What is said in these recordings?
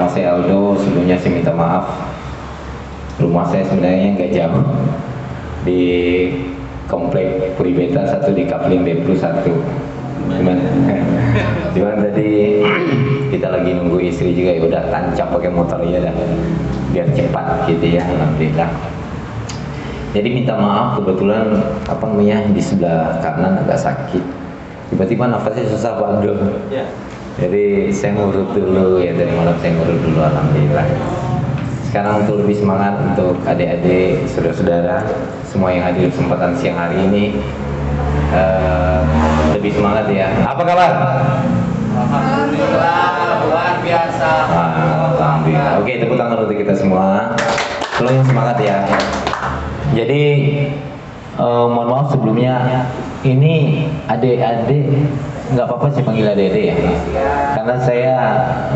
nama saya Aldo. Sebelumnya saya minta maaf. Rumah saya sebenarnya nggak jauh, di komplek Puri Beta 1 di Kapling B+1. Cuman tadi kita lagi nunggu istri juga, ya udah tancap pakai motor aja dah, biar cepat gitu ya. Alhamdulillah. Jadi minta maaf, kebetulan apa namanya di sebelah kanan agak sakit. Tiba-tiba nafasnya susah Pak Abdul. Ya. Jadi saya ngurut dulu ya, dari malam saya ngurut dulu, alhamdulillah. Sekarang untuk lebih semangat untuk adik-adik, saudara-saudara semua yang hadir kesempatan siang hari ini, lebih semangat ya. Apa kabar? Alhamdulillah, luar biasa. Alhamdulillah. Oke, tepuk tangan untuk kita semua. Tolong semangat ya. Jadi mohon maaf sebelumnya, ini adik-adik nggak apa-apa saya panggil adik-adik ya, karena saya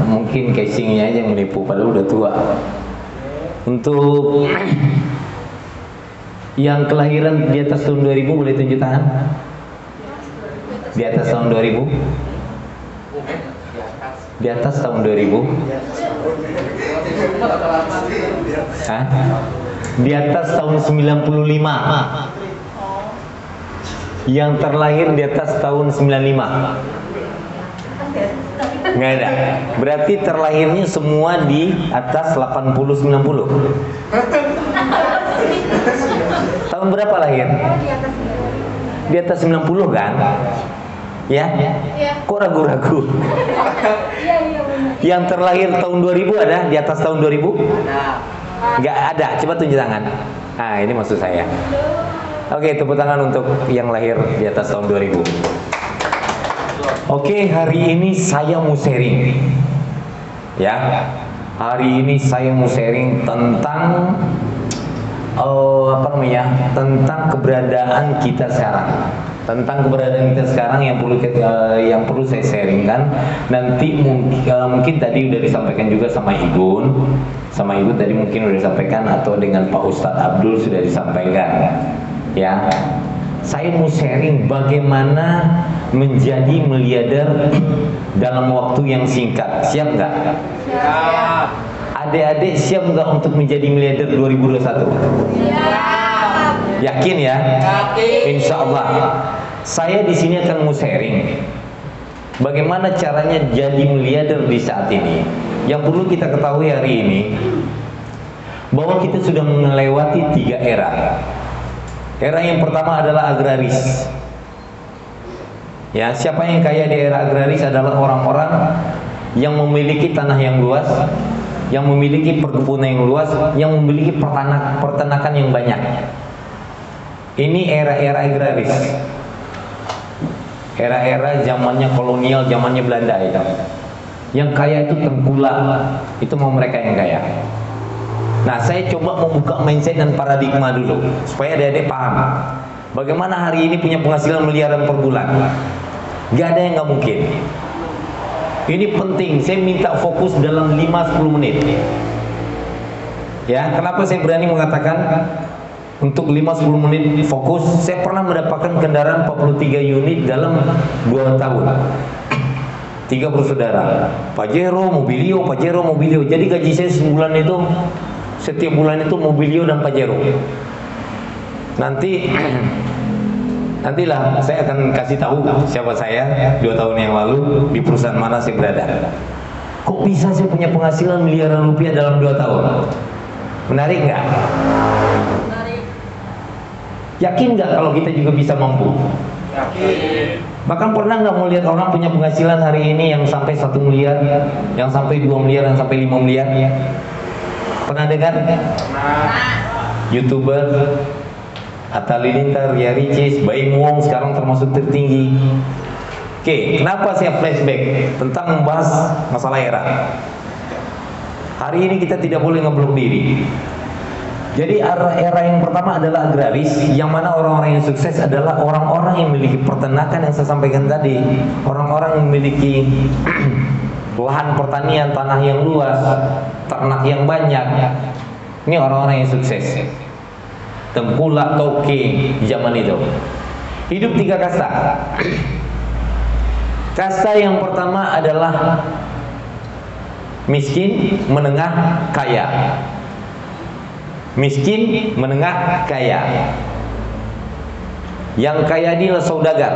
mungkin casingnya aja yang menipu, padahal udah tua. Untuk yang kelahiran di atas tahun 2000 boleh tunjuk tangan. Di atas tahun 2000? Di atas tahun 2000? Hah? Di atas tahun 95. Yang terlahir di atas tahun 95. Nggak ada. Berarti terlahirnya semua di atas 80-90. Tahun berapa lahir? Di atas 90 kan? Ya? Kok ragu-ragu? Yang terlahir tahun 2000 ada? Di atas tahun 2000? Nggak ada. Coba tunjuk tangan. Nah, ini maksud saya. Oke, tepuk tangan untuk yang lahir di atas tahun 2000. Oke, hari ini saya mau sharing. Ya. Hari ini saya mau sharing tentang tentang keberadaan kita sekarang. Tentang keberadaan kita sekarang yang perlu saya sharingkan. Nanti mungkin tadi udah disampaikan juga sama Ibu. Sama Ibu tadi mungkin udah disampaikan, atau dengan Pak Ustadz Abdul sudah disampaikan. Ya, saya mau sharing bagaimana menjadi miliarder dalam waktu yang singkat. Siap nggak? Siap. Adik-adik siap nggak untuk menjadi miliarder 2021? Siap. Yakin ya? Yakin. Insya Allah. Saya di sini akan mau sharing bagaimana caranya jadi miliarder di saat ini. Yang perlu kita ketahui hari ini, bahwa kita sudah melewati 3 era. Era yang pertama adalah agraris. Ya, siapa yang kaya di era agraris adalah orang-orang yang memiliki tanah yang luas, yang memiliki perkebunan yang luas, yang memiliki peternakan yang banyak. Ini era-era agraris. Era-era zamannya kolonial, zamannya Belanda itu. Yang kaya itu tengkulak, itu mau mereka yang kaya. Nah, saya coba membuka mindset dan paradigma dulu supaya adik-adik paham bagaimana hari ini punya penghasilan miliaran per bulan. Gak ada yang gak mungkin. Ini penting, saya minta fokus dalam 5-10 menit. Ya, kenapa saya berani mengatakan untuk 5-10 menit fokus? Saya pernah mendapatkan kendaraan 43 unit dalam 2 tahun. 3 bersaudara, Pajero, Mobilio, Pajero, Mobilio. Jadi gaji saya sebulan itu, setiap bulan itu Mobilio dan Pajero. Nantilah saya akan kasih tahu siapa saya 2 tahun yang lalu, di perusahaan mana saya berada. Kok bisa saya punya penghasilan miliaran rupiah dalam 2 tahun? Menarik nggak? Menarik. Yakin nggak kalau kita juga bisa mampu? Yakin. Bahkan pernah nggak melihat orang punya penghasilan hari ini yang sampai 1 miliar, yang sampai 2 miliar, yang sampai 5 miliar? Pernah dengar? YouTuber Atta Halilintar, Ria Ricis, Baim Wong sekarang termasuk tertinggi. Oke, kenapa saya flashback tentang membahas masalah era? Hari ini kita tidak boleh ngeblok diri. Jadi era yang pertama adalah agraris, yang mana orang-orang yang sukses adalah orang-orang yang memiliki peternakan yang saya sampaikan tadi, orang-orang yang memiliki lahan pertanian, tanah yang luas, ternak yang banyak. Ini orang-orang yang sukses. Tengkulak, toke di zaman itu. Hidup 3 kasta. Kasta yang pertama adalah miskin, menengah, kaya. Miskin, menengah, kaya. Yang kaya adalah saudagar.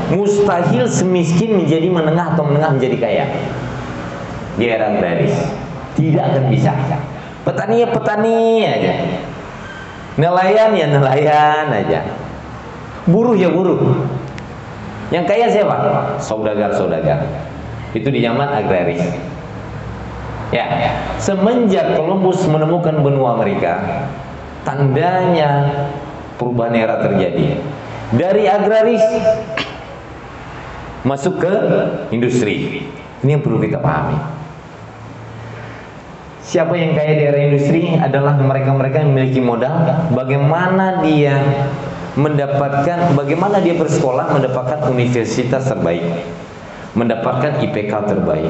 Mustahil semiskin menjadi menengah atau menengah menjadi kaya di era agraris. Tidak akan bisa. Petani ya petani aja, nelayan ya nelayan aja, buruh ya buruh. Yang kaya siapa? Saudagar-saudagar. Itu di zaman agraris. Ya, semenjak Columbus menemukan benua Amerika, tandanya perubahan era terjadi. Dari agraris masuk ke industri. Ini yang perlu kita pahami. Siapa yang kaya di era industri adalah mereka-mereka yang memiliki modal. Bagaimana dia mendapatkan, bagaimana dia bersekolah mendapatkan universitas terbaik, mendapatkan IPK terbaik,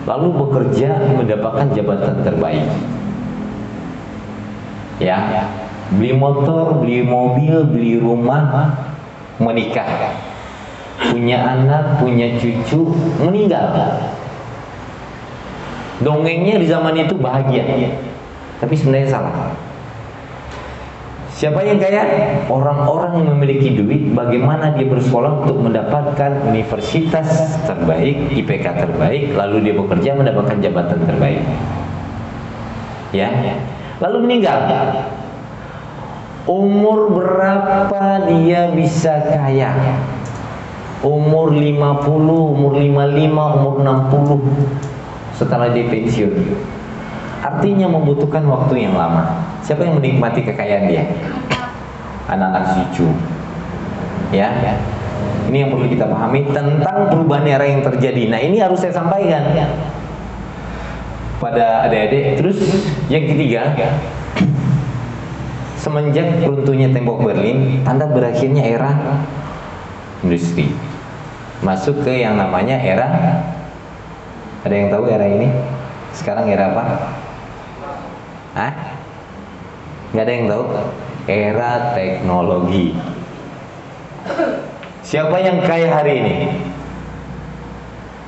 lalu bekerja mendapatkan jabatan terbaik. Ya, beli motor, beli mobil, beli rumah, menikah, punya anak, punya cucu, meninggal. Dongengnya di zaman itu bahagia, tapi sebenarnya salah. Siapa yang kaya? Orang-orang yang memiliki duit. Bagaimana dia bersekolah untuk mendapatkan universitas terbaik, IPK terbaik, lalu dia bekerja mendapatkan jabatan terbaik. Ya, lalu meninggal. Umur berapa dia bisa kaya? Umur 50, umur 55, umur 60. Setelah dia pensiun. Artinya membutuhkan waktu yang lama. Siapa yang menikmati kekayaan dia? Anak-anak cucu. Ya, ini yang perlu kita pahami tentang perubahan era yang terjadi. Nah, ini harus saya sampaikan pada adik-adik. Terus yang ketiga, semenjak runtuhnya tembok Berlin, tanda berakhirnya era industri. Masuk ke yang namanya era, ada yang tahu era ini? Sekarang era apa? Hah? Nggak ada yang tahu? Era teknologi. Siapa yang kaya hari ini?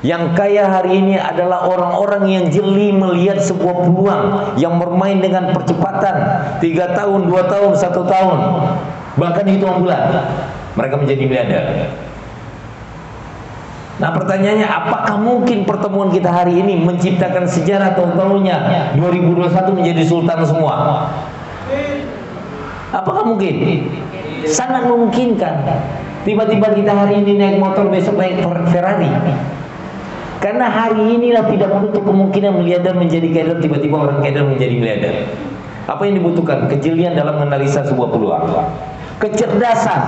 Yang kaya hari ini adalah orang-orang yang jeli melihat sebuah peluang, yang bermain dengan percepatan 3 tahun, 2 tahun, 1 tahun, bahkan hitungan bulan mereka menjadi miliarder. Nah, pertanyaannya, apakah mungkin pertemuan kita hari ini menciptakan sejarah tahun-tahunnya 2021 menjadi sultan semua? Apakah mungkin? Sangat memungkinkan. Tiba-tiba kita hari ini naik motor, besok naik Ferrari. Karena hari inilah tidak menutup kemungkinan miliarder menjadi kaya, tiba-tiba orang kaya menjadi miliarder. Apa yang dibutuhkan? Kejelian dalam menganalisa sebuah peluang, kecerdasan.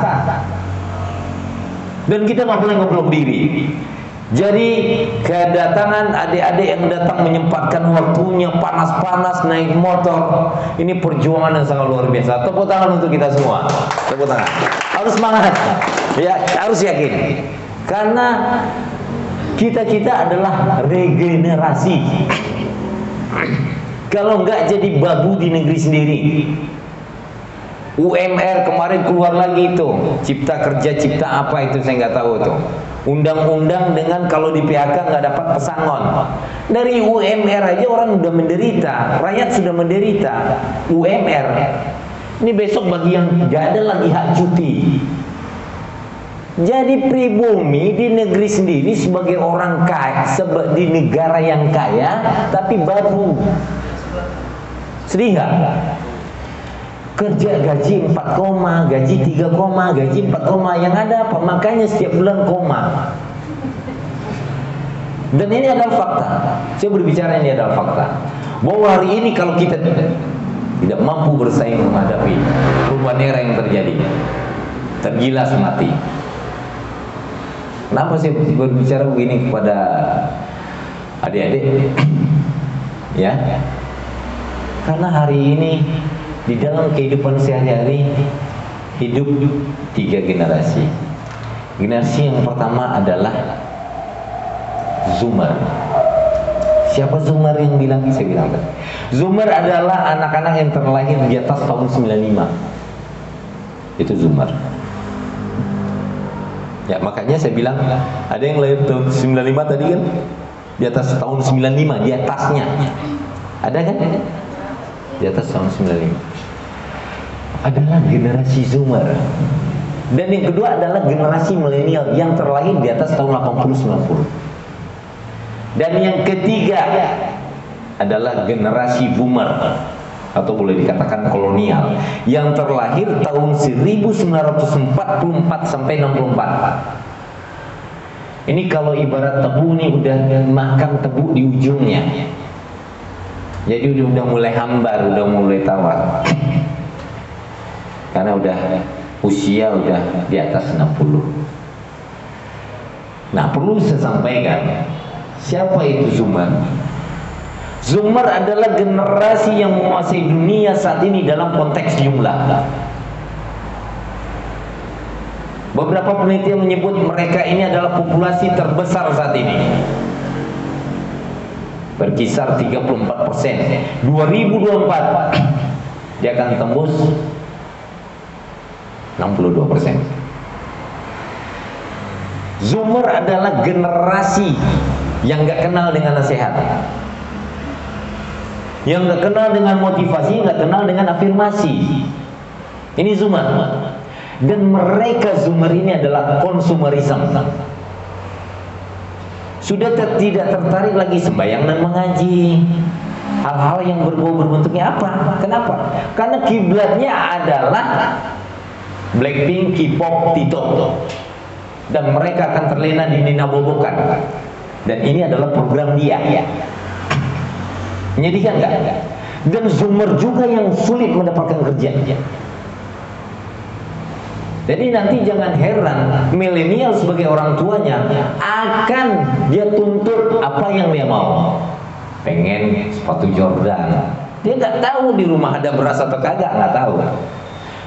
Dan kita nggak boleh ngeblok diri. Jadi kedatangan adik-adik yang datang menyempatkan waktunya panas-panas naik motor, ini perjuangan yang sangat luar biasa. Tepuk tangan untuk kita semua. Tepuk tangan. Harus semangat. Ya, harus yakin. Karena kita adalah regenerasi. Kalau nggak jadi babu di negeri sendiri. UMR kemarin keluar lagi itu, cipta kerja, cipta apa itu saya nggak tahu tuh. Undang-undang dengan kalau di PHK nggak dapat pesangon. Dari UMR aja orang udah menderita, rakyat sudah menderita. UMR. Ini besok bagi yang nggak ada lagi hak cuti. Jadi pribumi di negeri sendiri sebagai orang kaya, di negara yang kaya, tapi baru. Sedih nggak? Kerja gaji 4 koma, gaji 3 koma, gaji 4 koma, yang ada apa? Makanya setiap bulan koma. Dan ini adalah fakta. Saya berbicara ini adalah fakta. Bahwa hari ini kalau kita tidak mampu bersaing menghadapi perubahan era yang terjadi, tergilas mati. Kenapa saya berbicara begini kepada adik-adik? Ya, karena hari ini di dalam kehidupan sehari-hari hidup 3 generasi. Generasi yang pertama adalah Zoomer. Siapa Zoomer yang bilang? Saya bilang tadi. Zoomer adalah anak-anak yang terlahir di atas tahun 95. Itu Zoomer. Ya, makanya saya bilang ada yang lahir tahun 95 tadi kan? Di atas tahun 95, di atasnya. Ada kan? Di atas tahun 95. Adalah generasi Zoomer. Dan yang kedua adalah generasi milenial yang terlahir di atas tahun 80-90. Dan yang ketiga adalah generasi Boomer atau boleh dikatakan kolonial yang terlahir tahun 1944 sampai 64. Ini kalau ibarat tebu nih, udah makan tebu di ujungnya. Jadi udah mulai hambar, udah mulai tawar. Karena udah usia udah di atas 60. Nah, perlu saya sampaikan, siapa itu Zoomer? Zoomer adalah generasi yang menguasai dunia saat ini dalam konteks jumlah. Beberapa penelitian menyebut mereka ini adalah populasi terbesar saat ini, berkisar 34%. 2024 dia akan tembus 62%. Zoomer adalah generasi yang gak kenal dengan nasihat, yang gak kenal dengan motivasi, gak kenal dengan afirmasi. Ini Zoomer. Dan mereka Zoomer ini adalah konsumerisme. Sudah tidak tertarik lagi sembahyang dan mengaji, hal-hal yang berbau berbentuknya apa? Kenapa? Karena kiblatnya adalah Blackpink, K-pop, TikTok, dan mereka akan terlena di ninabobokan. Dan ini adalah program dia. Menyedihkan nggak? Dan Zoomer juga yang sulit mendapatkan kerja. Jadi nanti jangan heran milenial sebagai orang tuanya akan dia tuntut apa yang dia mau. Pengen sepatu Jordan, dia nggak tahu di rumah ada beras atau kagak, nggak tahu.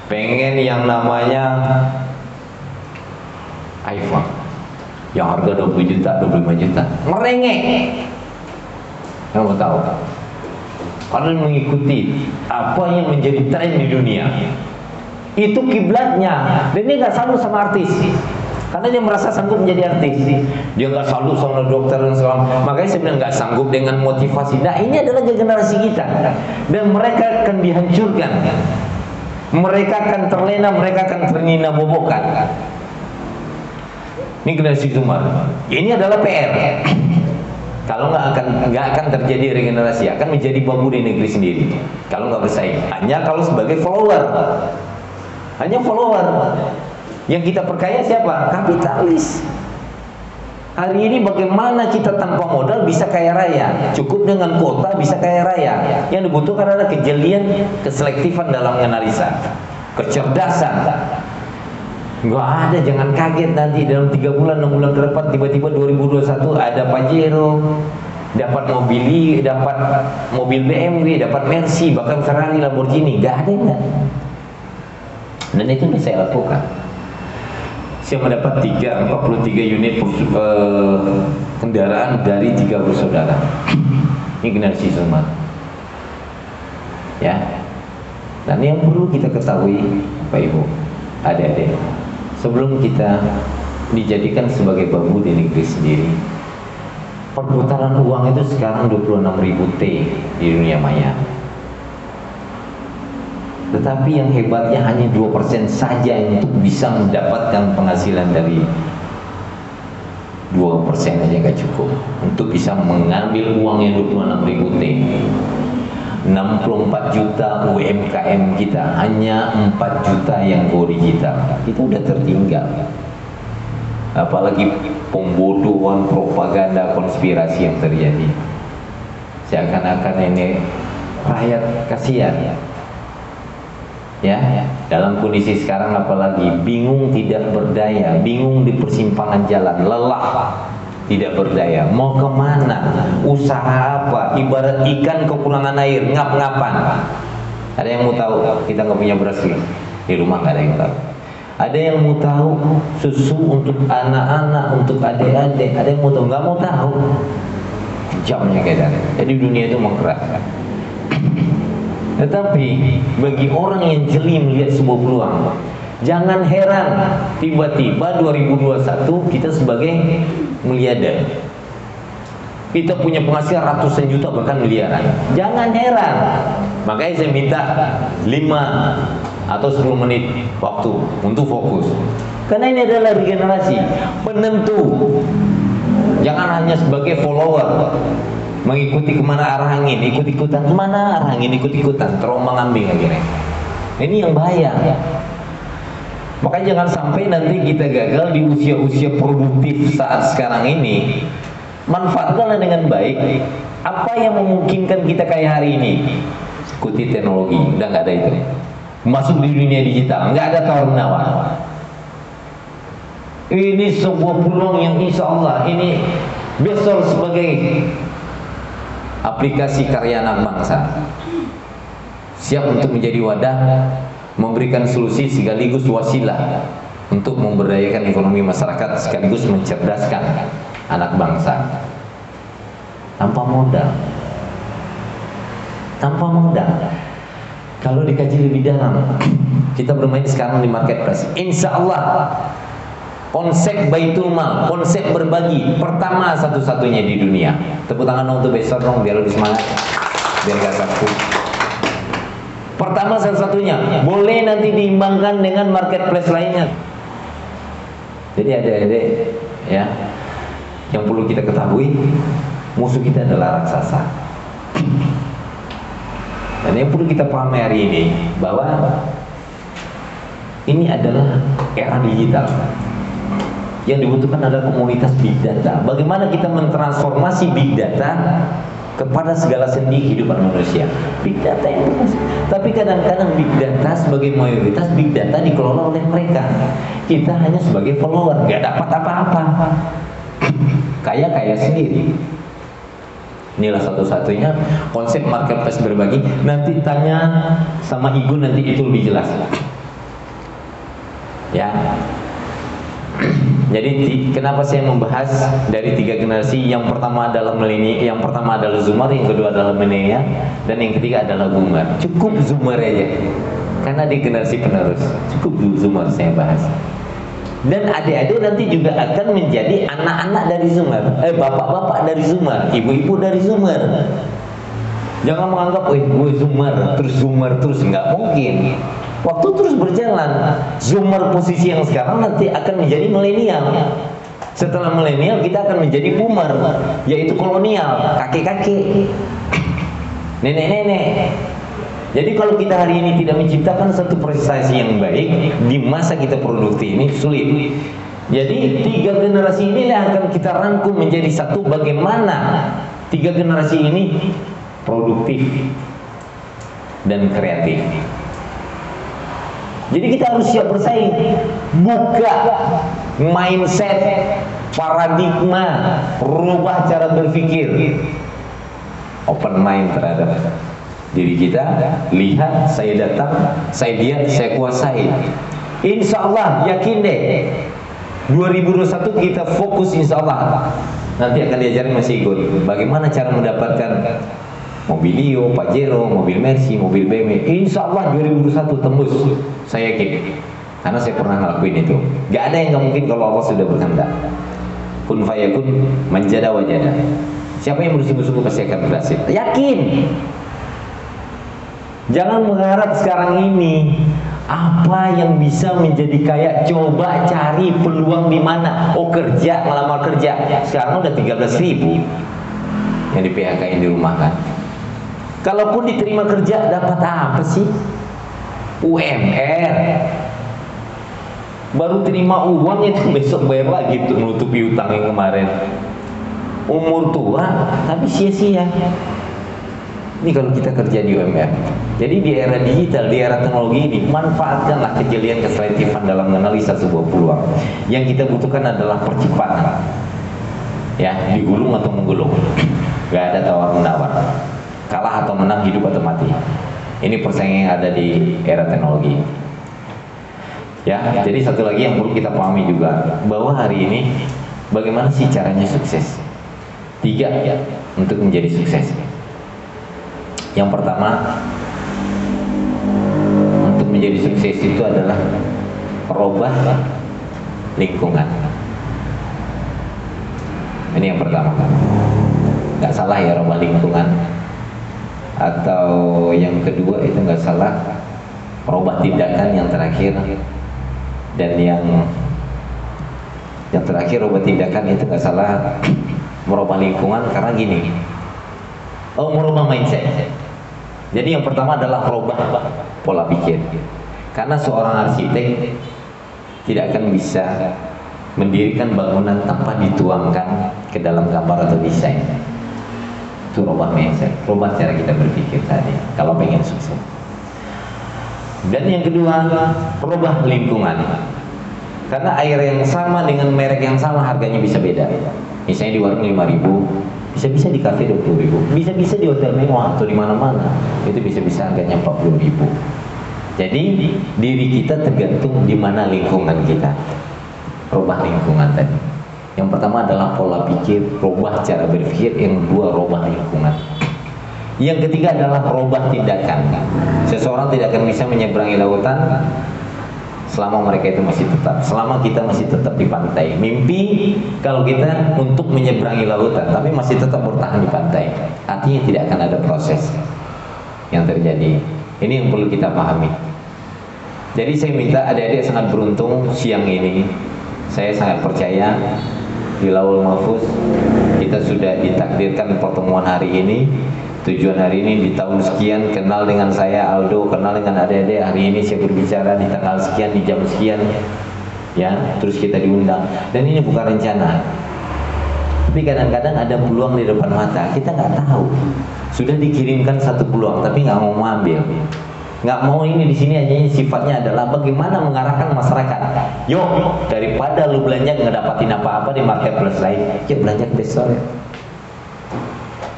Pengen yang namanya iPhone yang harga 20 juta, 25 juta, merengek. Nggak mau tahu. Kalian mengikuti apa yang menjadi tren di dunia. Itu kiblatnya. Dan dia nggak salut sama artis, karena dia merasa sanggup menjadi artis. Dia nggak salut sama dokter dan segala. Makanya saya bilang nggak sanggup dengan motivasi. Nah, ini adalah generasi kita, dan mereka akan dihancurkan. Mereka akan terlena, mereka akan terninabobokan. Ini generasi Zoomer. Ini adalah PR. Kalau nggak akan terjadi regenerasi, akan menjadi bambu di negeri sendiri. Kalau nggak bersaing, hanya kalau sebagai follower. Hanya follower. Yang kita perkaya siapa? Kapitalis. Hari ini bagaimana kita tanpa modal bisa kaya raya? Cukup dengan kuota bisa kaya raya. Yang dibutuhkan adalah kejelian, keselektifan dalam menganalisa, kecerdasan. Nggak ada, jangan kaget nanti dalam 3 bulan, 6 bulan ke depan tiba-tiba 2021 ada Pajero, dapat mobil BMW, dapat Mercy, bahkan Ferrari, Lamborghini. Nggak ada, nggak. Dan itu yang saya lakukan. Saya mendapat 43 unit kendaraan dari 3 bersaudara. Ini generasi Zoomer. Ya. Dan yang perlu kita ketahui, Pak Ibu, adik-adik, sebelum kita dijadikan sebagai bambu di negeri sendiri, perputaran uang itu sekarang 26.000 T di dunia maya. Tetapi yang hebatnya hanya 2% saja untuk bisa mendapatkan penghasilan dari 2% aja nggak cukup untuk bisa mengambil uang yang 26.000 T. 64 juta UMKM kita, hanya 4 juta yang go digital. Kita udah tertinggal. Apalagi pembodohan, propaganda, konspirasi yang terjadi. Seakan-akan ini rakyat kasihan. Ya, dalam kondisi sekarang apalagi bingung, tidak berdaya, bingung di persimpangan jalan, lelah, tidak berdaya, mau kemana, usaha apa, ibarat ikan kekurangan air, ngap-ngapan. Ada yang mau tahu? Kita nggak punya beras di rumah, nggak ada yang tahu. Ada yang mau tahu susu untuk anak-anak, untuk adik-adik, ada yang mau tahu? Nggak mau tahu. Jamnya kayak jadi dunia itu mengkeras. Tetapi bagi orang yang jeli melihat sebuah peluang, jangan heran tiba-tiba 2021 kita sebagai miliarder. Kita punya penghasilan ratusan juta bahkan miliaran. Jangan heran. Makanya saya minta 5 atau 10 menit waktu untuk fokus. Karena ini adalah regenerasi penentu. Jangan hanya sebagai follower, mengikuti kemana arah angin, ikut-ikutan kemana arah angin, ikut-ikutan, terombang-ambing akhirnya. Ini yang bahaya. Makanya jangan sampai nanti kita gagal di usia-usia produktif saat sekarang ini. Manfaatkanlah dengan baik apa yang memungkinkan kita kayak hari ini. Ikuti teknologi, udah nggak ada itu. Masuk di dunia digital, nggak ada tawar menawar. Ini sebuah peluang yang insya Allah ini besok sebagai aplikasi karya anak bangsa, siap untuk menjadi wadah, memberikan solusi sekaligus wasilah untuk memberdayakan ekonomi masyarakat sekaligus mencerdaskan anak bangsa tanpa modal. Kalau dikaji lebih dalam, kita bermain sekarang di marketplace. Insya Allah konsep Baitul Mal, konsep berbagi pertama satu-satunya di dunia. Tepuk tangan untuk besok dong biar lebih semangat, biar gak takut. Pertama satu-satunya, boleh nanti diimbangkan dengan marketplace lainnya. Jadi adik-adik ya, yang perlu kita ketahui, musuh kita adalah raksasa. Dan yang perlu kita pahami hari ini, bahwa ini adalah era digital. Yang dibutuhkan adalah komunitas big data. Bagaimana kita mentransformasi big data kepada segala sendi kehidupan manusia. Big data yang bagus. Tapi kadang-kadang big data sebagai mayoritas big data dikelola oleh mereka. Kita hanya sebagai follower, nggak dapat apa-apa. Kaya sendiri. Inilah satu-satunya konsep marketplace berbagi. Nanti tanya sama Ibu, nanti itu lebih jelas. Ya. Jadi kenapa saya membahas dari 3 generasi? Yang pertama adalah milenial, yang pertama adalah Zoomer, yang kedua adalah milenial, dan yang ketiga adalah Boomer. Cukup Zoomer aja, karena di generasi penerus. Cukup Zoomer saya bahas. Dan adik-adik nanti juga akan menjadi anak-anak dari Zoomer, bapak-bapak dari Zoomer, ibu-ibu dari Zoomer. Jangan menganggap, gue Zoomer terus, nggak mungkin. Waktu terus berjalan, Zoomer posisi yang sekarang nanti akan menjadi milenial. Setelah milenial kita akan menjadi Boomer, yaitu kolonial, kakek-kakek, nenek-nenek. Jadi kalau kita hari ini tidak menciptakan satu prestasi yang baik di masa kita produktif ini, sulit. Jadi 3 generasi ini yang akan kita rangkum menjadi satu. Bagaimana 3 generasi ini produktif dan kreatif. Jadi kita harus siap bersaing, buka mindset, paradigma, rubah cara berpikir, open mind terhadap diri kita. Lihat, saya datang, saya lihat, saya kuasai. Insya Allah, yakin deh, 2021 kita fokus insya Allah. Nanti akan diajarin masih ikut bagaimana cara mendapatkan Mobilio, Pajero, mobil Mercy, mobil BMW. Insya Allah 2021 tembus, saya yakin. Karena saya pernah ngelakuin itu. Gak ada yang gak mungkin kalau Allah sudah berkehendak. Kun fayakun, manjada wajada. Siapa yang bersungguh-sungguh pasti akan berhasil. Yakin. Jangan mengharap sekarang ini apa yang bisa menjadi kaya. Coba cari peluang di mana. Oh, kerja, ngelamar kerja. Sekarang udah 13.000 yang di PHK-in di rumah kan. Kalaupun diterima kerja, dapat apa sih? UMR. Baru terima uang itu besok bayar lagi tuh menutupi utang yang kemarin. Umur tua tapi sia-sia. Ini kalau kita kerja di UMR. Jadi di era digital, di era teknologi ini, manfaatkanlah kejelian keselektifan dalam menganalisa sebuah peluang. Yang kita butuhkan adalah percepatan. Ya, digulung atau menggulung. Gak ada tawar-menawar. Kalah atau menang, hidup atau mati. Ini persaingan yang ada di era teknologi. Ya, jadi satu lagi yang perlu kita pahami juga, bahwa hari ini bagaimana sih caranya sukses? 3 untuk menjadi sukses. Yang pertama, untuk menjadi sukses itu adalah merubah lingkungan. Ini yang pertama. nggak salah ya, robah lingkungan. Atau yang kedua itu nggak salah, robah tindakan yang terakhir. Dan yang terakhir robah tindakan itu nggak salah, merubah lingkungan karena gini. Merubah mindset. Jadi yang pertama adalah merubah pola pikir. Karena seorang arsitek tidak akan bisa mendirikan bangunan tanpa dituangkan ke dalam gambar atau desain. Itu rubah mindset, rubah cara kita berpikir tadi kalau pengen sukses. Dan yang kedua, rubah lingkungan. Karena air yang sama dengan merek yang sama harganya bisa beda. Misalnya di warung 5.000, bisa-bisa di kafe 20.000, bisa-bisa di hotel mewah atau di mana-mana itu bisa-bisa harganya 40.000. Jadi diri kita tergantung di mana lingkungan kita. Rubah lingkungan tadi. Yang pertama adalah pola pikir, rubah cara berpikir. Yang kedua, rubah lingkungan. Yang ketiga adalah rubah tindakan. Seseorang tidak akan bisa menyeberangi lautan selama mereka itu masih tetap, selama kita masih tetap di pantai. Mimpi kalau kita untuk menyeberangi lautan tapi masih tetap bertahan di pantai, artinya tidak akan ada proses yang terjadi. Ini yang perlu kita pahami. Jadi saya minta adik-adik sangat beruntung siang ini. Saya sangat percaya di Laul Mahfuz kita sudah ditakdirkan pertemuan hari ini. Tujuan hari ini di tahun sekian, kenal dengan saya Aldo, kenal dengan adik-adik. Hari ini saya berbicara di tanggal sekian, di jam sekian, ya. Terus kita diundang. Dan ini bukan rencana. Tapi kadang-kadang ada peluang di depan mata, kita nggak tahu. Sudah dikirimkan satu peluang, tapi nggak mau mengambil. Nggak mau. Ini di sini hanya sifatnya adalah bagaimana mengarahkan masyarakat. Yuk, daripada lu belanja nggak dapatin apa-apa di marketplace lain, ya belanja ke bestseller.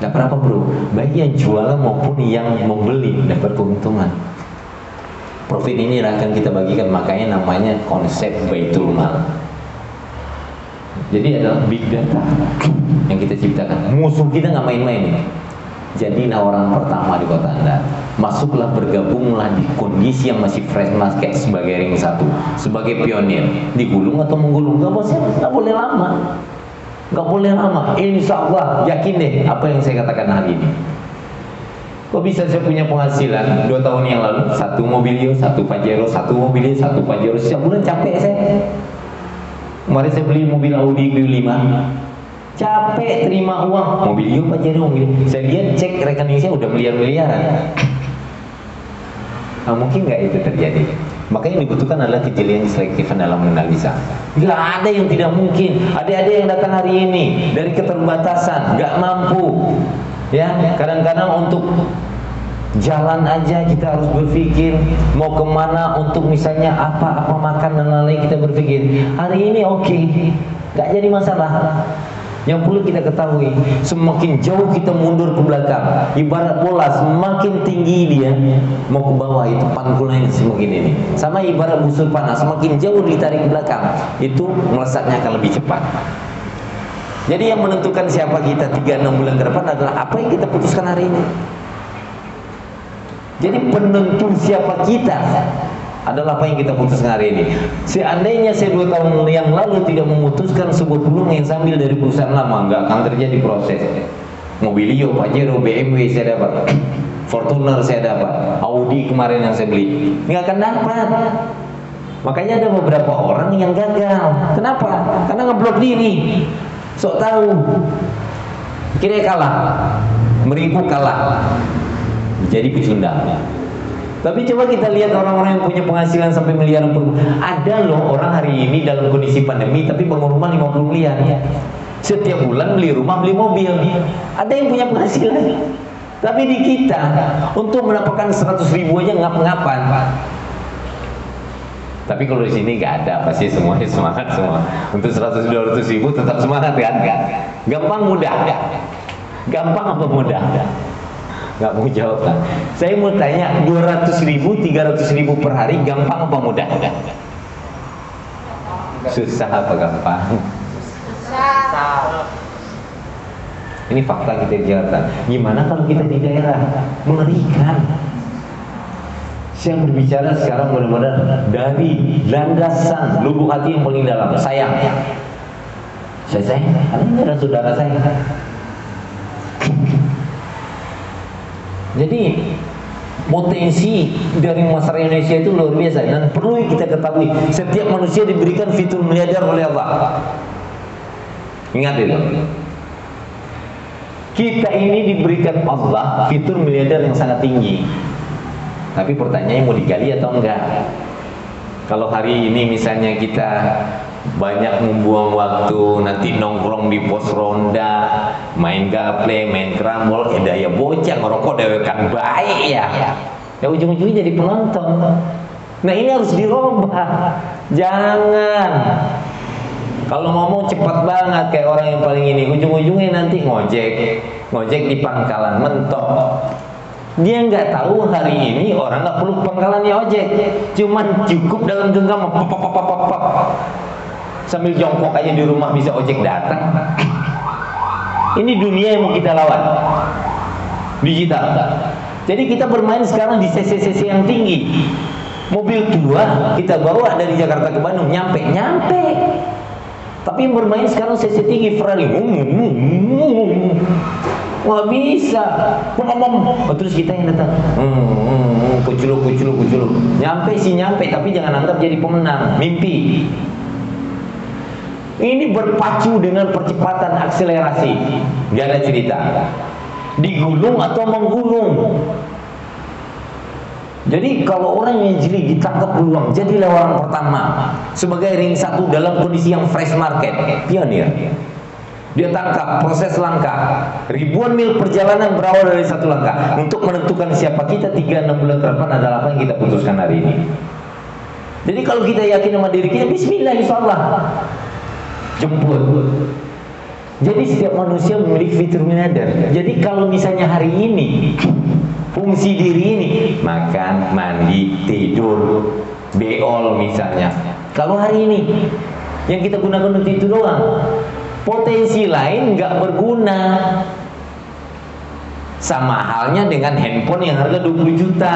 Gak apa-apa bro, baik yang jualan maupun yang membeli dapat keuntungan. Profit ini akan kita bagikan, makanya namanya konsep Baitul Mal. Jadi adalah big data yang kita ciptakan. Musuh kita nggak main-main. Jadilah orang pertama di kota Anda. Masuklah, bergabunglah di kondisi yang masih fresh, kayak sebagai ring satu, sebagai pionir. Digulung atau menggulung, nggak boleh lama. Gak boleh lama, insya Allah yakin deh apa yang saya katakan hari ini. Kok bisa saya punya penghasilan 2 tahun yang lalu, 1 Mobilio, 1 Pajero, 1 Mobilio, 1 Pajero. Setiap bulan capek saya. Kemarin saya beli mobil Audi Q5, capek terima uang, Mobilio, Pajero, Mobilio. Saya lihat cek rekening saya udah miliar-miliaran. Nah, mungkin nggak itu terjadi. Makanya yang dibutuhkan adalah kejelian selektifan dalam menganalisa. Nggak ada yang tidak mungkin. Ada yang datang hari ini dari keterbatasan, nggak mampu. Ya, kadang-kadang untuk jalan aja kita harus berpikir mau kemana, untuk misalnya apa makan dan lain-lain kita berpikir. Hari ini oke, nggak jadi masalah. Yang perlu kita ketahui, semakin jauh kita mundur ke belakang, ibarat bola semakin tinggi dia mau ke bawah, itu pangkulannya semakin ini. Sama ibarat busur panah, semakin jauh ditarik ke belakang, itu melesatnya akan lebih cepat. Jadi yang menentukan siapa kita 3-6 bulan ke depan adalah apa yang kita putuskan hari ini. Jadi penentu siapa kita adalah apa yang kita putuskan hari ini. Seandainya saya 2 tahun yang lalu tidak memutuskan sebuah peluang yang sambil dari perusahaan lama, nggak akan terjadi proses. Mobilio, Pajero, BMW saya dapat, Fortuner saya dapat, Audi kemarin yang saya beli, nggak akan dapat. Makanya ada beberapa orang yang gagal. Kenapa? Karena ngeblok diri, sok tahu, kira kalah, meripu kalah, jadi pecundang. Tapi coba kita lihat orang-orang yang punya penghasilan sampai miliaran per bulan. Ada loh orang hari ini dalam kondisi pandemi tapi bangun rumah 50 miliar. Setiap bulan beli rumah, beli mobil. Ada yang punya penghasilan. Tapi di kita untuk mendapatkan 100.000 aja ngap-ngapan. Tapi kalau di sini nggak ada, pasti semuanya semangat semua. Untuk 100-200 ribu tetap semangat kan? Gampang mudah. Gampang apa mudah? Nggak mau jawab kan? Saya mau tanya, 200.000, 300.000 per hari gampang apa mudah? Susah apa gampang? Susah. Ini fakta kita di Jakarta. Gimana kalau kita di daerah? Mengerikan. Saya berbicara sekarang benar-benar dari landasan lubuk hati yang paling dalam. Sayang. Saya sayang. Ini adalah saudara saya. Jadi potensi dari masyarakat Indonesia itu luar biasa, dan perlu kita ketahui setiap manusia diberikan fitur miliarder oleh Allah. Ingat itu. Kita ini diberikan Allah fitur miliarder yang sangat tinggi. Tapi pertanyaannya mau digali atau enggak? Kalau hari ini misalnya kita banyak membuang waktu, nanti nongkrong di pos ronda, main gaple, main kerambol, daya bocah ngerokok dewekan baik ya. Ya ujung-ujungnya jadi penonton. Nah ini harus dirubah. Jangan. Kalau ngomong cepat banget kayak orang yang paling ini, ujung-ujungnya nanti ngojek di pangkalan mentok. Dia nggak tahu hari ini orang nggak perlu pangkalannya ojek, cuman cukup dalam genggaman sambil jongkok aja di rumah bisa ojek datang. Ini dunia yang mau kita lawan, digital. Jadi kita bermain sekarang di CC yang tinggi. Mobil tua kita bawa dari Jakarta ke Bandung, nyampe. Tapi yang bermain sekarang CC tinggi, Ferrari, nggak bisa. Terus kita yang datang, kuculuk. Nyampe, tapi jangan anggap jadi pemenang, mimpi. Ini berpacu dengan percepatan akselerasi, gak ada cerita. Digulung atau menggulung. Jadi kalau orang yang jeli ditangkap peluang, jadilah orang pertama sebagai ring satu dalam kondisi yang fresh market, pionir. Dia tangkap proses langkah, ribuan mil perjalanan berawal dari satu langkah. Untuk menentukan siapa kita 3-6 bulan ke depan adalah apa yang kita putuskan hari ini. Jadi kalau kita yakin sama diri kita, bismillah, insyaallah jemput. Jadi setiap manusia memiliki fitur miliarder. Jadi kalau misalnya hari ini fungsi diri ini makan, mandi, tidur, beol misalnya. Kalau hari ini yang kita gunakan untuk itu doang, potensi lain nggak berguna. Sama halnya dengan handphone yang harga 20 juta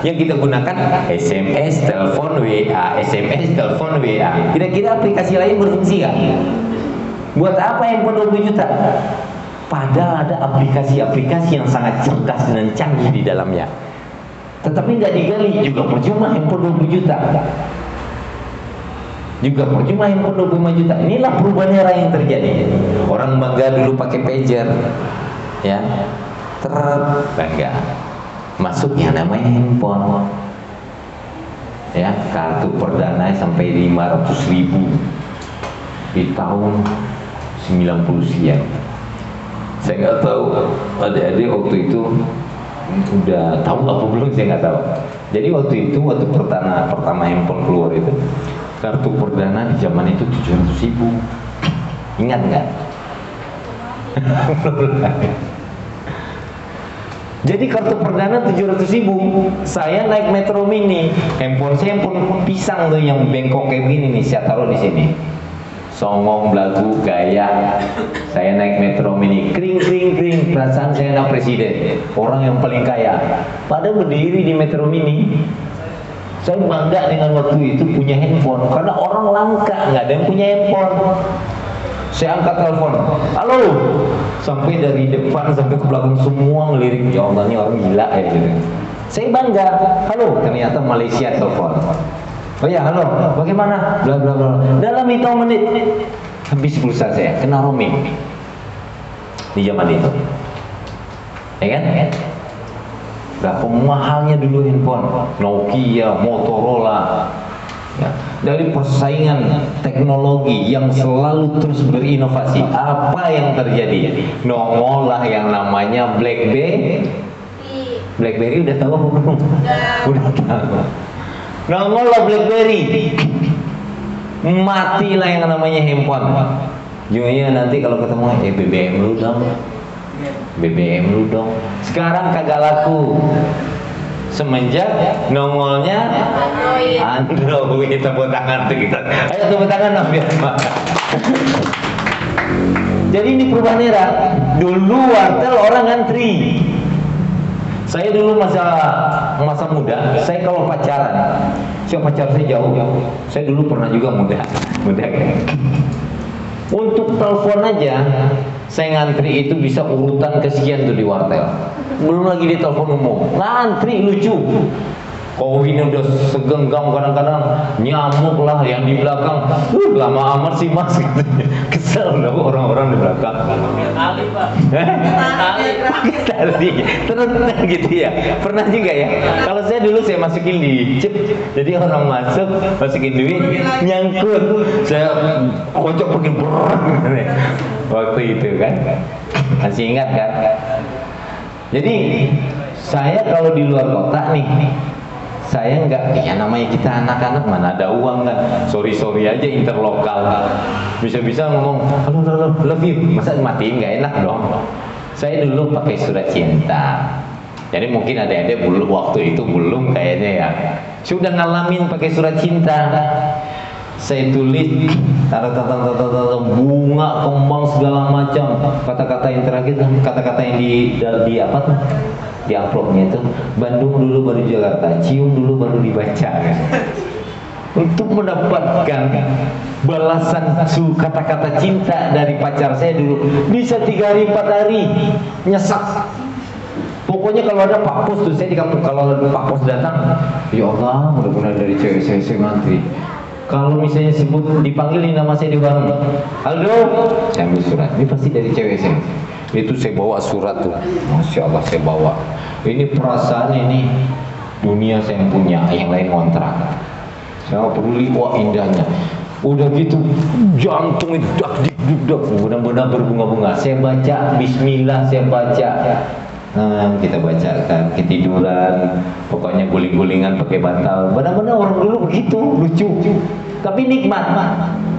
yang kita gunakan SMS, telepon, WA, SMS, telepon, WA. Kira-kira aplikasi lain berfungsi nggak? Buat apa handphone 20 juta? Padahal ada aplikasi-aplikasi yang sangat cerdas dan canggih di dalamnya. Tetapi nggak digali, juga percuma handphone 20 juta. Juga percuma handphone 25 juta. Inilah perubahan era yang terjadi. Orang bangga dulu pakai pager, ya. Bangga. Masuknya namanya handphone. Ya, kartu perdana sampai 500.000 di tahun 90 sekian. Saya nggak tahu adik-adik waktu itu udah tahu apa belum, saya nggak tahu. Jadi waktu pertama handphone keluar itu, kartu perdana di zaman itu 700.000. Ingat nggak? Jadi kartu perdana 700.000. Saya naik Metro Mini, handphone saya handphone pisang tuh yang bengkok kayak gini nih, saya taruh di sini. Songong, belagu, gaya. Saya naik Metro Mini, kring, perasaan saya anak presiden, orang yang paling kaya. Padahal berdiri di Metro Mini. Saya bangga dengan waktu itu punya handphone, karena orang langka, nggak ada yang punya handphone. Saya angkat telepon, halo, sampai dari depan sampai ke belakang semua ngelirik. Ya Allah, ini orang gila ya gitu. Saya bangga, halo, ternyata Malaysia telepon. Oh ya, halo, bagaimana? Bla bla bla. Dalam hitungan menit habis pulsa saya, kena roaming di zaman itu, ya kan? Berapa mahalnya dulu handphone, Nokia, Motorola. Ya, dari persaingan teknologi yang selalu terus berinovasi, apa yang terjadi? Nongol lah yang namanya BlackBerry. BlackBerry udah tahu belum? Udah tahu. Nongol lah BlackBerry. Matilah yang namanya handphone. Jumanya nanti kalau ketemu, BBM lu dong. BBM lu dong. Sekarang kagak laku. Semenjak nongolnya Android. Tepuk tangan tuh kita. Ayo tepuk tangan dong biar. Jadi ini perubahan era. Dulu wartel orang ngantri. Saya dulu masa muda, saya kalau pacaran, pacar saya jauh. Saya dulu pernah juga muda kan. Untuk telepon aja Saya ngantri itu bisa urutan kesekian tuh di wartel. Belum lagi di telepon umum. Ngantri lucu. Koin udah segenggam, kadang-kadang nyamuk lah yang di belakang. Lama amat sih mas. Kesel dong orang-orang di belakang. Tali pak. Tali. Terus gitu ya. Pernah juga ya. Kalau saya dulu saya masukin di chip. Jadi orang masuk masukin duit nyangkut. Saya kocok pakai waktu itu kan. Masih ingat kan? Jadi saya kalau di luar kota nih, saya nggak, ya namanya kita anak-anak mana ada uang kan, sorry aja interlokal, bisa-bisa ngomong, halo, love you, masa matiin nggak enak dong. Saya dulu pakai surat cinta, jadi mungkin adik-adik waktu itu belum kayaknya ya, sudah ngalamin pakai surat cinta. Saya tulis bunga, kembang segala macam, kata-kata yang terakhir, kata-kata yang di apa tuh? Di amplopnya itu, Bandung dulu baru Jakarta, cium dulu baru dibaca kan. Untuk mendapatkan balasan kata-kata cinta dari pacar saya dulu bisa 3 hari 4 hari nyesek. Pokoknya kalau ada Pak Pos tuh, saya di kampung, kalau ada Pak Pos datang, ya Allah mudah-mudahan dari cewek saya ngantri. Kalau misalnya sebut dipanggilin nama saya di warung, halo, saya ambil surat, ini pasti dari cewek saya. Itu saya bawa surat tuh, masya Allah saya bawa. Ini perasaan ini dunia saya punya, yang lain kontrak. Saya nggak peduli, wah indahnya. Udah gitu jantung itu dak, benar-benar berbunga-bunga. Saya baca Bismillah, saya baca. Kita bacakan, ketiduran, pokoknya guling-gulingan pakai bantal. Benar-benar orang dulu begitu, lucu, tapi nikmat,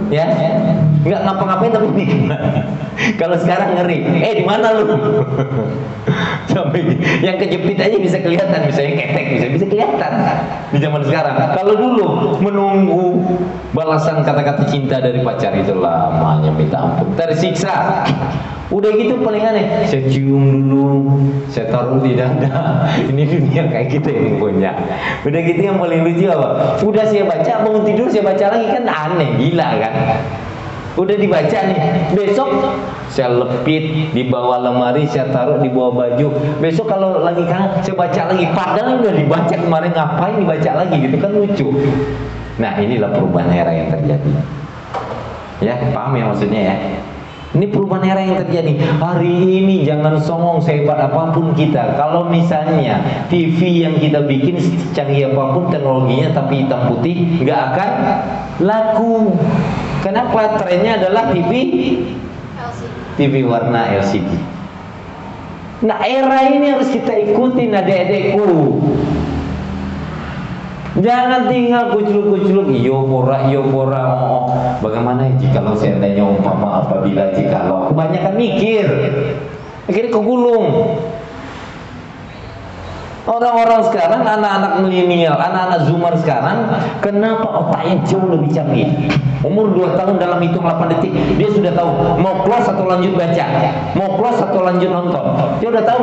ya, nggak ngapa-ngapain tapi nikmat. Kalau sekarang ngeri, di mana lu? Sampai yang kejepit aja bisa kelihatan, misalnya ketek bisa kelihatan di zaman sekarang. Kalau dulu menunggu balasan kata-kata cinta dari pacar itu lamanya minta ampun, tersiksa. Udah gitu paling aneh, saya cium dulu, saya taruh di dada. Ini dunia kayak gitu yang punya. Udah gitu yang paling lucu apa? Udah saya baca, bangun tidur saya baca lagi, kan aneh, gila kan? Udah dibaca nih, besok saya lepit di bawah lemari, saya taruh di bawah baju. Besok kalau lagi kangen, saya baca lagi. Padahal udah dibaca kemarin, ngapain dibaca lagi gitu kan, lucu. Nah inilah perubahan era yang terjadi. Ya paham ya maksudnya ya? Ini perubahan era yang terjadi. Hari ini jangan songong sehebat apapun kita, kalau misalnya TV yang kita bikin secanggih apapun teknologinya tapi hitam putih, nggak akan laku. Kenapa? Trennya adalah TV warna LCD. Nah era ini harus kita ikutin adik-adikku. Jangan tinggal kucluk-kucluk, iyo pora, oh. Bagaimana jikalau seandainya umpama, apabila jikalau, kebanyakan mikir, akhirnya kegulung. Orang-orang sekarang, anak-anak milenial, anak-anak zoomer sekarang, kenapa otaknya jauh lebih canggih? Umur 2 tahun dalam hitung 8 detik, dia sudah tahu mau close atau lanjut baca, mau close atau lanjut nonton. Dia udah tahu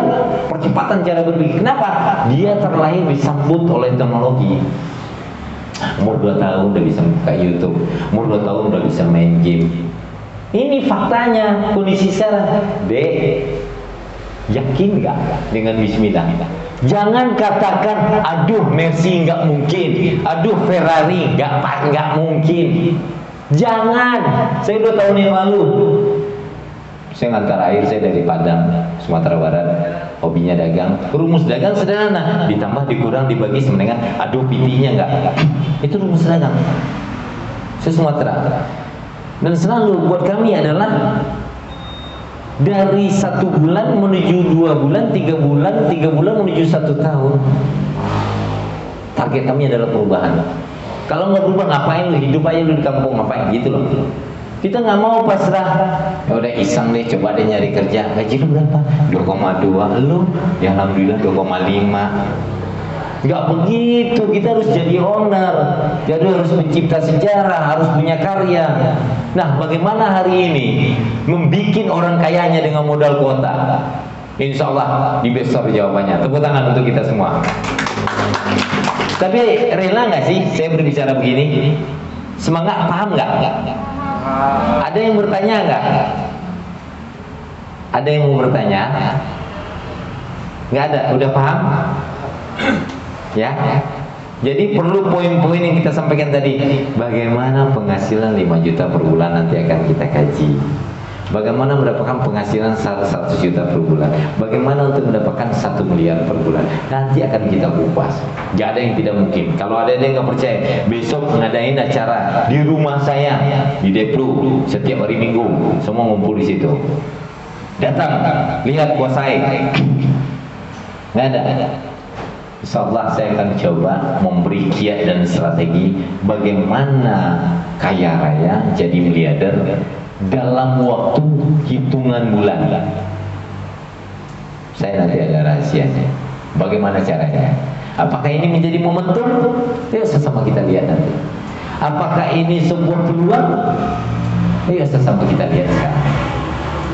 percepatan cara berpikir. Kenapa? Dia terlahir disambut oleh teknologi. Umur 2 tahun udah bisa buka YouTube, umur 2 tahun udah bisa main game. Ini faktanya kondisi sekarang. Yakin nggak dengan Bismillah? Jangan katakan, aduh Mercy nggak mungkin, aduh Ferrari nggak mungkin. Jangan. Saya 2 tahun yang lalu, saya ngantar air, saya dari Padang, Sumatera Barat, hobinya dagang. Rumus dagang sederhana, ditambah dikurang dibagi semenengan, aduh pitinya nggak. Itu rumus dagang. Saya Sumatera. Dan selalu buat kami adalah dari 1 bulan menuju 2 bulan, 3 bulan, 3 bulan menuju 1 tahun. Target kami adalah perubahan. Kalau nggak berubah ngapain lu, hidup aja lu di kampung, ngapain gitu loh. Kita nggak mau pasrah. Ya udah iseng deh, coba deh nyari kerja. Gaji lu berapa? 2,2. Lu? Ya alhamdulillah 2,5. Nggak begitu, kita harus jadi owner, jadi harus mencipta sejarah, harus punya karya. Nah, bagaimana hari ini membikin orang kayanya dengan modal kuota? Insya Allah di besok jawabannya. Tepuk tangan untuk kita semua. Tapi rela nggak sih saya berbicara begini? Semangat, paham nggak? Ada yang bertanya nggak? Ada yang mau bertanya? Nggak ada, udah paham? Ya. Jadi perlu poin-poin yang kita sampaikan tadi. Bagaimana penghasilan 5 juta per bulan nanti akan kita kaji. Bagaimana mendapatkan penghasilan 100 juta per bulan. Bagaimana untuk mendapatkan 1 miliar per bulan. Nanti akan kita kupas. Gak ada yang tidak mungkin. Kalau ada yang nggak percaya, besok ngadain acara di rumah saya di Deplu setiap hari Minggu. Semua ngumpul di situ. Datang, lihat kuasai. Nggak ada. Insyaallah saya akan coba memberi kiat dan strategi bagaimana kaya raya jadi miliarder dalam waktu hitungan bulan. Saya nanti ada rahasianya. Bagaimana caranya? Apakah ini menjadi momentum? Ya sesama kita lihat nanti. Apakah ini sebuah peluang? Ya sesama kita lihat sekarang.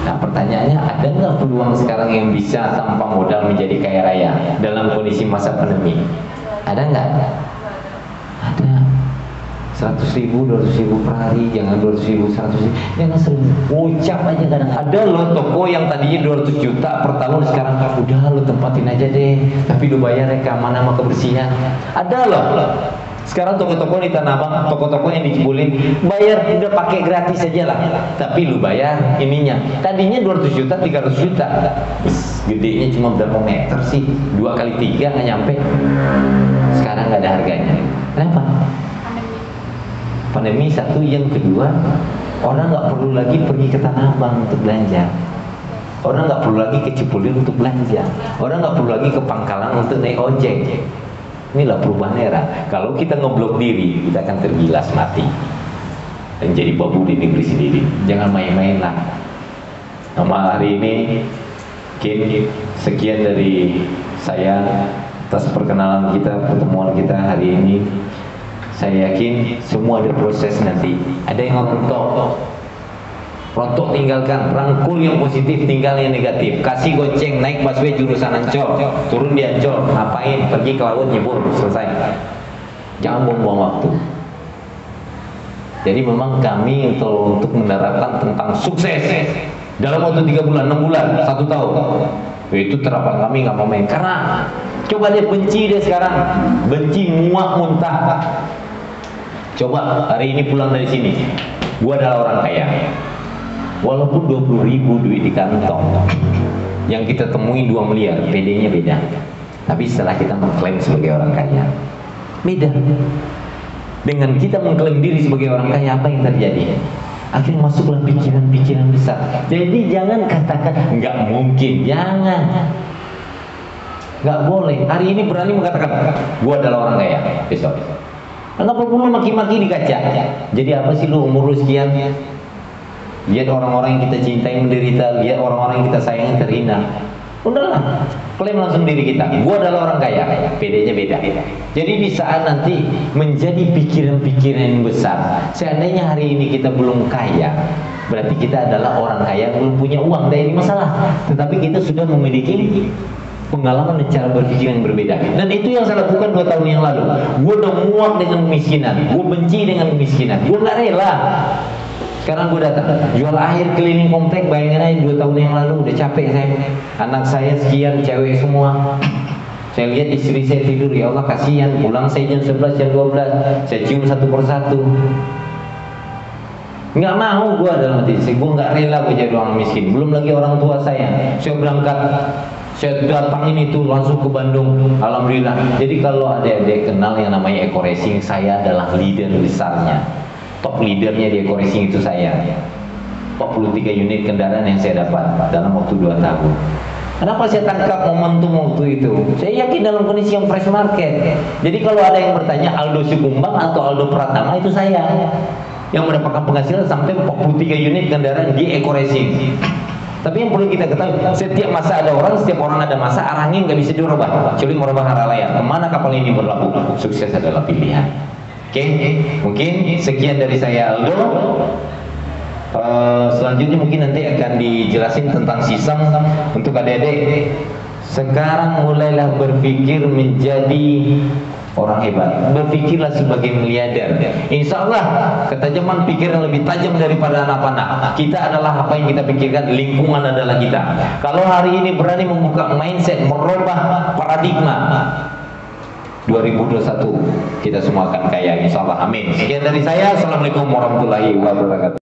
Nah pertanyaannya, ada nggak peluang sekarang yang bisa tanpa modal menjadi kaya raya dalam kondisi masa pandemi? Ada nggak? Ada. 100.000, 200.000 per hari, jangan 200.000, 100.000, jangan 1.000, ucap aja kadang. Ada loh toko yang tadinya 200 juta per tahun, sekarang udah lo tempatin aja deh, tapi lo bayar rekaman sama kebersihan. Ada loh. Sekarang toko-toko di Tanah Abang, toko-toko yang dicibulin, bayar udah pakai gratis aja lah. Tapi lu bayar ininya. Tadinya 200 juta, 300 juta. Gedenya cuma berapa meter sih? 2 kali 3 nggak nyampe. Sekarang nggak ada harganya. Kenapa? Pandemi satu, yang kedua, orang nggak perlu lagi pergi ke Tanah Abang untuk belanja. Orang nggak perlu lagi ke Cipulir untuk belanja. Orang nggak perlu lagi ke Pangkalan untuk naik ojek. Inilah perubahan era. Kalau kita ngeblok diri, kita akan tergilas mati dan jadi babu di negeri sendiri. Jangan main-main lah. Nama hari ini sekian dari saya atas perkenalan kita, pertemuan kita hari ini. Saya yakin semua ada proses nanti. Ada yang rontok tinggalkan, rangkul yang positif, tinggal yang negatif. Kasih goceng, naik busway jurusan Ancol, turun di Ancol, ngapain? Pergi ke laut nyebur, selesai. Jangan buang-buang waktu. Jadi memang kami untuk menerapkan tentang sukses dalam waktu 3 bulan, 6 bulan, 1 tahun. Itu terapan kami nggak mau main. Karena coba deh benci deh sekarang, benci muak muntah. Coba hari ini pulang dari sini, gua adalah orang kaya. Walaupun 20.000 duit di kantong, yang kita temui 2 miliar, PD-nya beda. Tapi setelah kita mengklaim sebagai orang kaya, beda. Dengan kita mengklaim diri sebagai orang kaya, apa yang terjadi? Akhirnya masuklah pikiran-pikiran besar. Jadi jangan katakan nggak mungkin, jangan. Nggak boleh. Hari ini berani mengatakan, gua adalah orang kaya. Besok. Kenapa perlu maki-maki di kaca? Jadi apa sih lu umur lu sekian? Lihat orang-orang yang kita cintai menderita, lihat orang-orang yang kita sayangi terhina. Udahlah, klaim langsung diri kita. Gua adalah orang kaya, PD-nya beda. Jadi di saat nanti menjadi pikiran-pikiran yang besar, seandainya hari ini kita belum kaya, berarti kita adalah orang kaya yang belum punya uang. Dan ini masalah. Tetapi kita sudah memiliki pengalaman dan cara berpikir yang berbeda. Dan itu yang saya lakukan 2 tahun yang lalu. Gue udah muak dengan kemiskinan, gue benci dengan kemiskinan, gue gak rela. Sekarang gue datang, jual air keliling komplek, bayangin aja 2 tahun yang lalu, udah capek saya. Anak saya sekian, cewek semua. Saya lihat istri saya tidur, ya Allah kasihan. Pulang saya jam 11, jam 12, saya cium satu persatu. Nggak mau gue dalam hati saya, gue nggak rela gue jadi orang miskin. Belum lagi orang tua saya berangkat, saya datang ini tuh langsung ke Bandung, alhamdulillah. Jadi kalau adik-adik kenal yang namanya Eco Racing, saya adalah leader besarnya. Top leadernya di Eco Racing itu saya. 43 unit kendaraan yang saya dapat dalam waktu 2 tahun. Kenapa saya tangkap momentum waktu itu? Saya yakin dalam kondisi yang fresh market. Jadi kalau ada yang bertanya Aldo Sukumbang atau Aldo Pratama, itu saya yang mendapatkan penghasilan sampai 43 unit kendaraan di Eco Racing. Tapi yang perlu kita ketahui, setiap masa ada orang, setiap orang ada masa, arahnya nggak bisa dirubah, kecuali merubah arah layar. Kemana kapal ini berlabuh? Sukses adalah pilihan. Oke, mungkin sekian dari saya Aldo. Selanjutnya mungkin nanti akan dijelasin tentang sistem untuk adik-adik. Sekarang mulailah berpikir menjadi orang hebat. Berpikirlah sebagai miliarder. Insya Allah ketajaman pikiran lebih tajam daripada anak panah. Kita adalah apa yang kita pikirkan, lingkungan adalah kita. Kalau hari ini berani membuka mindset, merubah paradigma, 2021 kita semua akan kaya, insya Allah. Amin. Sekian dari saya. Assalamualaikum warahmatullahi wabarakatuh.